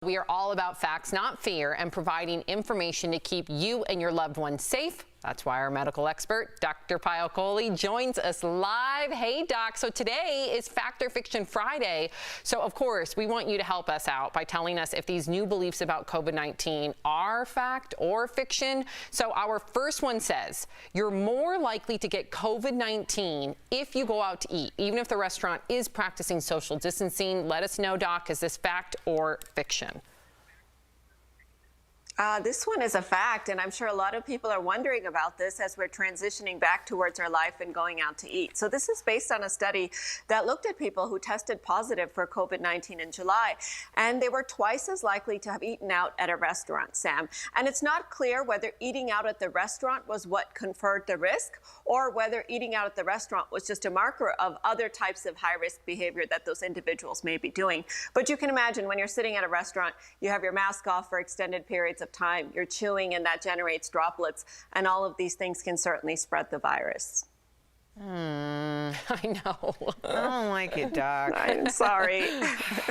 We are all about facts, not fear, and providing information to keep you and your loved ones safe. That's why our medical expert, Dr. Payal Kohli, joins us live. Hey, Doc. So today is Fact or Fiction Friday. So, of course, we want you to help us out by telling us if these new beliefs about COVID-19 are fact or fiction. So our first one says you're more likely to get COVID-19 if you go out to eat, even if the restaurant is practicing social distancing. Let us know, Doc, is this fact or fiction? This one is a fact, and I'm sure a lot of people are wondering about this as we're transitioning back towards our life and going out to eat. So this is based on a study that looked at people who tested positive for COVID-19 in July, and they were twice as likely to have eaten out at a restaurant, Sam. And it's not clear whether eating out at the restaurant was what conferred the risk, or whether eating out at the restaurant was just a marker of other types of high-risk behavior that those individuals may be doing. But you can imagine when you're sitting at a restaurant, you have your mask off for extended periods of time, you're chewing, and that generates droplets, and all of these things can certainly spread the virus. I know. I don't like it, Doc. I'm sorry.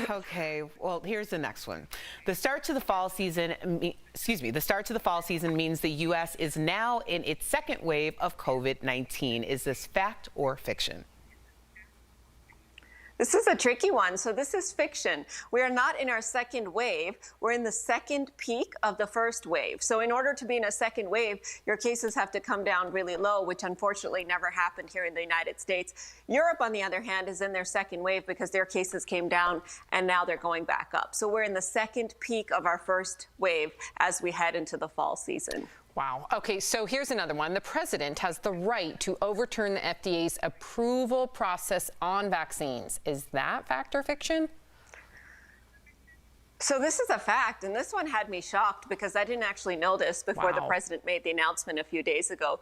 Okay, well, here's the next one. The start to the fall season, the start to the fall season means the U.S. is now in its second wave of COVID-19. Is this fact or fiction? This is a tricky one. So this is fiction. We are not in our second wave. We're in the second peak of the first wave. So in order to be in a second wave, your cases have to come down really low, which unfortunately never happened here in the United States. Europe, on the other hand, is in their second wave because their cases came down and now they're going back up. So we're in the second peak of our first wave as we head into the fall season. Wow. Okay, so here's another one. The president has the right to overturn the FDA's approval process on vaccines. Is that fact or fiction? So this is a fact, and this one had me shocked because I didn't actually know this before the president made the announcement a few days ago.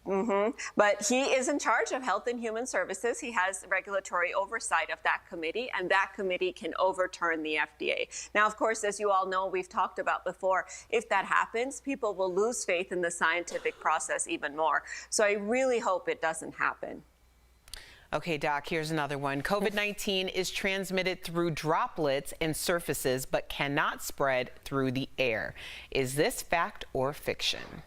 But he is in charge of Health and Human Services. He has regulatory oversight of that committee, and that committee can overturn the FDA. Now, of course, as you all know, we've talked about before, if that happens, people will lose faith in the scientific process even more. So I really hope it doesn't happen. Okay, Doc, here's another one. COVID-19 is transmitted through droplets and surfaces, but cannot spread through the air. Is this fact or fiction?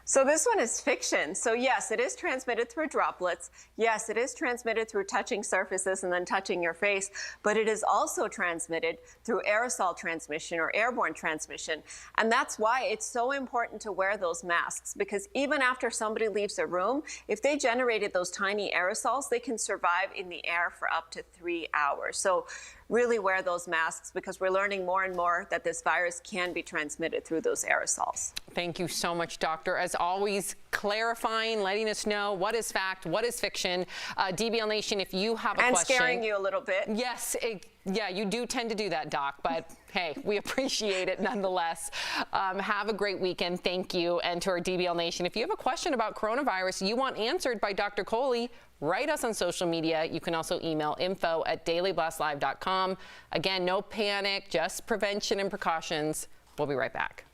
So this one is fiction. So yes, it is transmitted through droplets. Yes, it is transmitted through touching surfaces and then touching your face, but it is also transmitted through aerosol transmission or airborne transmission. And that's why it's so important to wear those masks, because even after somebody leaves a room, if they generated those tiny aerosols, they can survive in the air for up to 3 hours. So really wear those masks because we're learning more and more that this virus can be transmitted through those aerosols. Thank you so much, Doctor. As always, clarifying, letting us know what is fact, what is fiction. DBL Nation, if you have a question. And scaring you a little bit. Yes, yeah, you do tend to do that, Doc, but hey, we appreciate it nonetheless. Have a great weekend. Thank you. And to our DBL Nation, if you have a question about coronavirus you want answered by Dr. Kohli, write us on social media. You can also email info@dailyblastlive.com. Again, no panic, just prevention and precautions. We'll be right back.